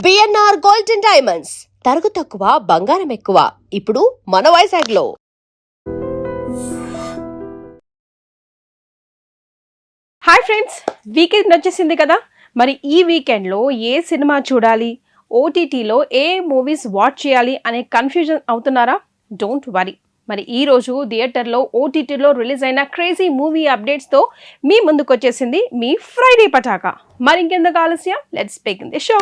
BNR gold and diamonds తరుగు తక్కువ బంగారం ఎక్కువ ఇప్పుడు మన వైజాగ్లో. హాయ్ ఫ్రెండ్స్, వీకెండ్ వచ్చేసింది కదా. మరి ఈ వీకెండ్లో ఏ సినిమా చూడాలి, ఓటీటీలో ఏ మూవీస్ వాచ్ చేయాలి అనే కన్ఫ్యూజన్ అవుతున్నారా? Don't worry. మరి ఈరోజు థియేటర్లో ఓటీటీలో రిలీజ్ అయిన క్రేజీ మూవీ అప్డేట్స్తో మీ ముందుకు వచ్చేసింది మీ ఫ్రైడే పటాకా. మరి ఇంకెందుకు ఆలస్యం, లెట్స్ బిగిన్ ది షో.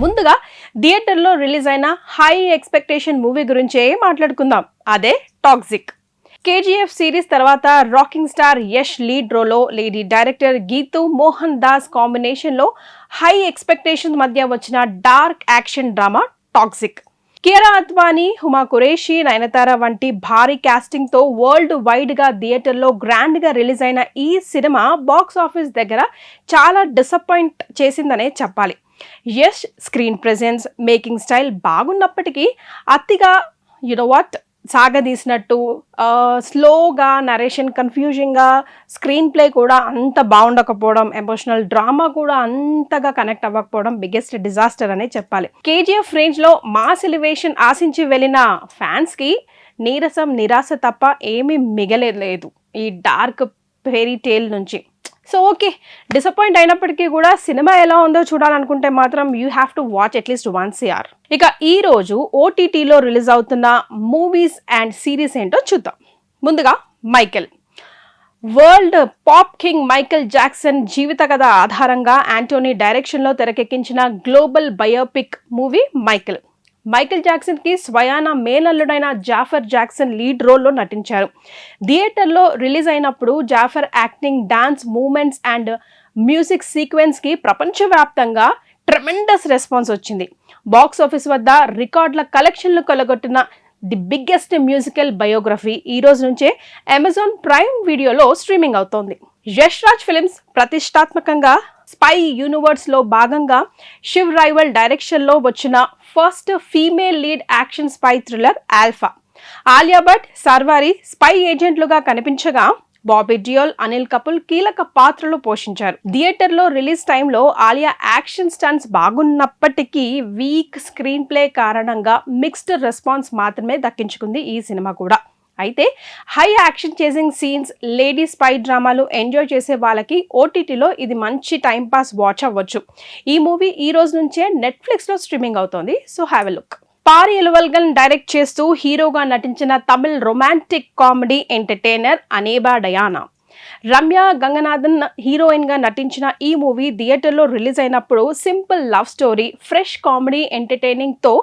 ముందుగా థియేటర్లో రిలీజ్ అయిన హై ఎక్స్పెక్టేషన్ మూవీ గురించే మాట్లాడుకుందాం. అదే టాక్సిక్. కేజీఎఫ్ సిరీస్ తర్వాత రాకింగ్ స్టార్ యష్ లీడ్ రోలో, లేడీ డైరెక్టర్ గీతూ మోహన్ దాస్ కాంబినేషన్లో హై ఎక్స్పెక్టేషన్ మధ్య వచ్చిన dark action drama Toxic. Kiara Advani, Huma Qureshi, Nayanthara వంటి భారీ కాస్టింగ్తో వరల్డ్ వైడ్గా థియేటర్లో గ్రాండ్గా రిలీజ్ అయిన ఈ సినిమా బాక్స్ ఆఫీస్ దగ్గర చాలా డిసప్పాయింట్ చేసిందనే చెప్పాలి. Yash screen presence, making style బాగున్నప్పటికీ అతిగా సాగదీసినట్టు, స్లోగా నరేషన్, కన్ఫ్యూజింగ్గా, స్క్రీన్ ప్లే కూడా అంత బాగుండకపోవడం, ఎమోషనల్ డ్రామా కూడా అంతగా కనెక్ట్ అవ్వకపోవడం బిగ్గెస్ట్ డిజాస్టర్ అనే చెప్పాలి. కేజీఎఫ్ రేంజ్లో మాస్ ఎలివేషన్ ఆశించి వెళ్ళిన ఫ్యాన్స్కి నీరసం, నిరాశ తప్ప ఏమీ మిగలేదు ఈ డార్క్ ఫెయిరీ టేల్ నుంచి. సో ఓకే, డిసప్పాయింట్ అయినప్పటికీ కూడా సినిమా ఎలా ఉందో చూడాలనుకుంటే మాత్రం you have to watch at least once year. ఇక ఈరోజు ఓటీటీలో రిలీజ్ అవుతున్న మూవీస్ అండ్ సిరీస్ ఏంటో చూద్దాం. ముందుగా Michael. World pop king Michael Jackson జీవిత కథ ఆధారంగా యాంటోనీ డైరెక్షన్లో తెరకెక్కించిన global biopic movie Michael. Michael జాక్సన్కి స్వయాన మేనల్లుడైన జాఫర్ జాక్సన్ లీడ్ రోల్లో నటించారు. థియేటర్లో రిలీజ్ అయినప్పుడు Jaafar acting, dance movements and music సీక్వెన్స్కి ప్రపంచవ్యాప్తంగా ట్రెమెండస్ రెస్పాన్స్ వచ్చింది. బాక్స్ ఆఫీస్ వద్ద రికార్డుల కలెక్షన్లు కొలగొట్టిన ది బిగ్గెస్ట్ మ్యూజికల్ బయోగ్రఫీ ఈ రోజు నుంచే అమెజాన్ ప్రైమ్ వీడియోలో స్ట్రీమింగ్ అవుతోంది. యష్ రాజ్ ఫిల్మ్స్ ప్రతిష్టాత్మకంగా స్పై యూనివర్స్లో భాగంగా శివ్ రైవల్ డైరెక్షన్లో వచ్చిన first female lead action spy thriller Alpha. Alia Bhatt, Sharvari spy ఏజెంట్లుగా కనిపించగా బాబీ డియోల్, అనిల్ కపూర్ కీలక పాత్రలు పోషించారు. థియేటర్లో రిలీజ్ టైంలో Alia action stunts బాగున్నప్పటికీ week screen play కారణంగా మిక్స్డ్ రెస్పాన్స్ మాత్రమే దక్కించుకుంది ఈ సినిమా కూడా. అయితే high action chasing scenes, lady spy డ్రామాలు ఎంజాయ్ చేసే వాళ్ళకి ఓటీటీలో ఇది మంచి టైంపాస్ వాచ్ అవ్వచ్చు. ఈ మూవీ ఈ రోజు నుంచే నెట్ఫ్లిక్స్లో స్ట్రీమింగ్ అవుతోంది, సో హ్యావ్ ఎ లుక్. పారి ఎలువల్గన్ డైరెక్ట్ చేస్తూ హీరోగా నటించిన తమిళ్ రొమాంటిక్ కామెడీ ఎంటర్టైనర్ అనేబా డయానా. రమ్య గంగనాథన్ హీరోయిన్గా నటించిన ఈ మూవీ థియేటర్లో రిలీజ్ అయినప్పుడు simple love story, fresh comedy ఎంటర్టైనింగ్తో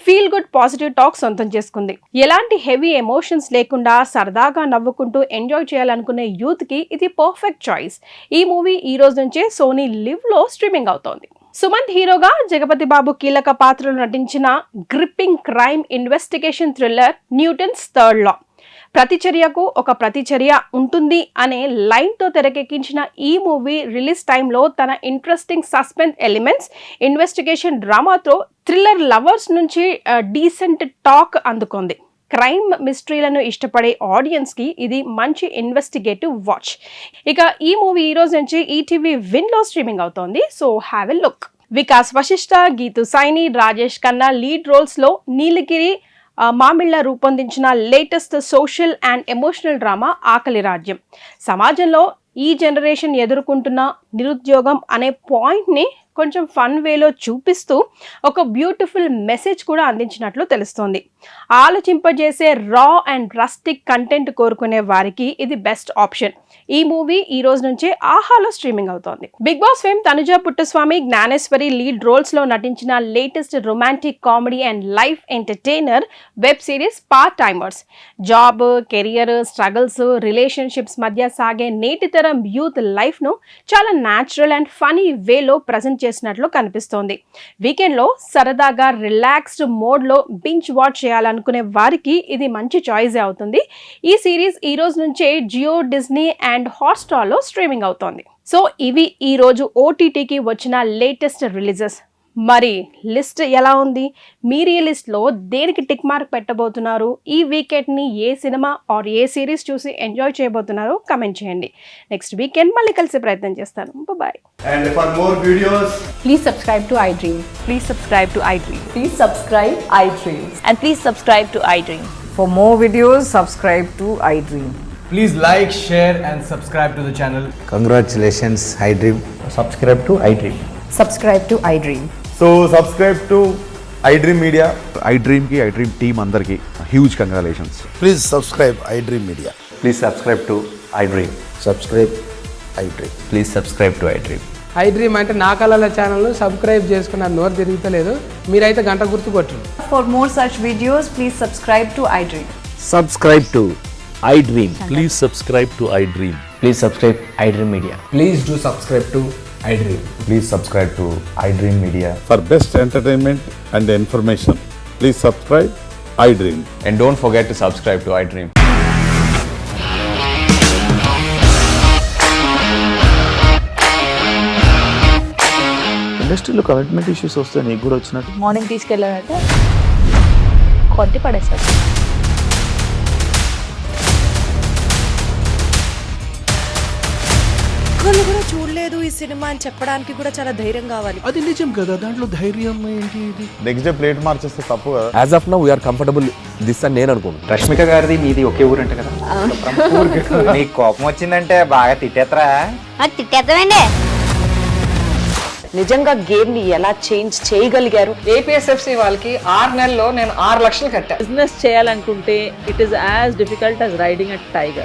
ఫీల్ గుడ్ పాజిటివ్ టాక్ సొంతం చేసుకుంది. ఎలాంటి హెవీ ఎమోషన్స్ లేకుండా సరదాగా నవ్వుకుంటూ ఎంజాయ్ చేయాలనుకునే యూత్కి ఇది పర్ఫెక్ట్ చాయిస్. ఈ మూవీ ఈ రోజు నుంచే సోనీ లివ్లో స్ట్రీమింగ్ అవుతోంది. సుమంత్ హీరోగా, జగపతి బాబు కీలక పాత్రలో నటించిన gripping crime investigation thriller Newton's third law. ప్రతిచర్యకు ఒక ప్రతిచర్య ఉంటుంది అనే లైన్తో తెరకెక్కించిన ఈ మూవీ రిలీజ్ టైంలో తన ఇంట్రెస్టింగ్ సస్పెన్స్ ఎలిమెంట్స్, ఇన్వెస్టిగేషన్ డ్రామాతో థ్రిల్లర్ లవర్స్ నుంచి డీసెంట్ టాక్ అందుకుంది. క్రైమ్ మిస్టరీలను ఇష్టపడే ఆడియన్స్కి ఇది మంచి ఇన్వెస్టిగేటివ్ వాచ్. ఇక ఈ మూవీ ఈ రోజు నుంచి ఈటీవీ విన్లో స్ట్రీమింగ్ అవుతోంది, so have a look. Vikas Vashishta, Geethu Saini, Rajesh Khanna lead రోల్స్లో నీలగిరి మామిళ్ళ రూపొందించిన latest social and emotional drama Aakali Rajyam. సమాజంలో ఈ జనరేషన్ ఎదుర్కొంటున్న నిరుద్యోగం అనే పాయింట్ని కొంచెం ఫన్ వేలో చూపిస్తూ ఒక బ్యూటిఫుల్ మెసేజ్ కూడా అందించినట్లు తెలుస్తోంది. ఆలోచింపజేసే రా అండ్ రస్టిక్ కంటెంట్ కోరుకునే వారికి ఇది బెస్ట్ ఆప్షన్. ఈ మూవీ ఈ రోజు నుంచే ఆహాలో స్ట్రీమింగ్ అవుతోంది. Bigg Boss fame Tanuja Puttaswamy, Jnaneshwari lead రోల్స్లో నటించిన latest romantic comedy and life entertainer web series part timers. Job, career struggles, relationships మధ్య సాగే నేటి తరం యూత్ లైఫ్ను చాలా న్యాచురల్ అండ్ ఫనీ వేలో ప్రజెంట్ చేసినట్లు కనిపిస్తోంది. వీకెండ్లో సరదాగా రిలాక్స్డ్ మోడ్లో బింజ్ వాచ్ చేయాలనుకునే వారికి ఇది మంచి చాయిస్ అవుతుంది. ఈ సిరీస్ ఈ రోజు నుంచే జియో, డిజ్నీ అండ్ హాట్స్టార్లో స్ట్రీమింగ్ అవుతోంది. సో ఇవి ఈ రోజు ఓటీటీకి వచ్చిన లేటెస్ట్ రిలీజెస్. మరి లిస్ట్ ఎలా ఉంది? మీరు ఈ లిస్ట్లో దేనికి టిక్ మార్క్ పెట్టబోతున్నారు? ఈ వీకెండ్ని ఏ సినిమా ఆర్ ఏ సిరీస్ చూసి ఎంజాయ్ చేయబోతున్నారో కమెంట్ చేయండి. నెక్స్ట్ వీకెండ్ మళ్ళీ కలిసే ప్రయత్నం చేస్తాను. Bye. And for more videos, Please subscribe to iDream. Please subscribe to iDream. Please subscribe iDream. And please subscribe to iDream. For more videos, subscribe to iDream. please like, share and subscribe to the channel. Congratulations, iDream. subscribe to iDream. Subscribe to iDream. So subscribe to iDream Media. iDream ki iDream team అందరికి huge congratulations. Please subscribe iDream Media. Please subscribe to iDream. Subscribe iDream. Please subscribe to iDream. iDream అంటే నా కళల channel subscribe చేసుకున్న నోరు తిరుగుతలేదు. మీరైతే గంట గుర్తు కొట్టండి. For more such videos, please subscribe to iDream. Subscribe to iDream. Please subscribe to iDream. Please subscribe iDream Media. Please do subscribe to iDream. Please subscribe to iDream Media. For best entertainment and information, please subscribe iDream. And don't forget to subscribe to iDream. ఇండస్ట్రీలో commitment issues వస్తే నీకు కూడా వచ్చినట్టు morning తీసుకెళ్ళాలంటే కొట్టి పడేస్తారు. ఒక్కళ్ళు కూడా చూడలేదు ఈ సినిమా అని చెప్పడానికి కూడా చాలా ధైర్యం కావాలి. అది నిజం కదా, దాంట్లో ధైర్యం ఏంటి? ఇది నెక్స్ట్ డే ప్లేట్ మార్చేస్తే తప్పు కదా. As of now we are comfortable this అని నేను అనుకుంటున్నాను. రష్మిక గారిది మీది ఒకే ఊరంట కదా. నీకు కోపం వచ్చిందంటే బాగా తిట్టేత్తరా? తిట్టేద్దామండి. నిజంగా గేమ్ ని ఎలా చేంజ్ చేయగలిగారు? ఏపీఎస్ఎఫ్సి వాళ్ళకి 6 నెలల్లో నేను 6 లక్షలు కట్టా. బిజినెస్ చేయాలనుకుంటే it is as difficult as riding a tiger.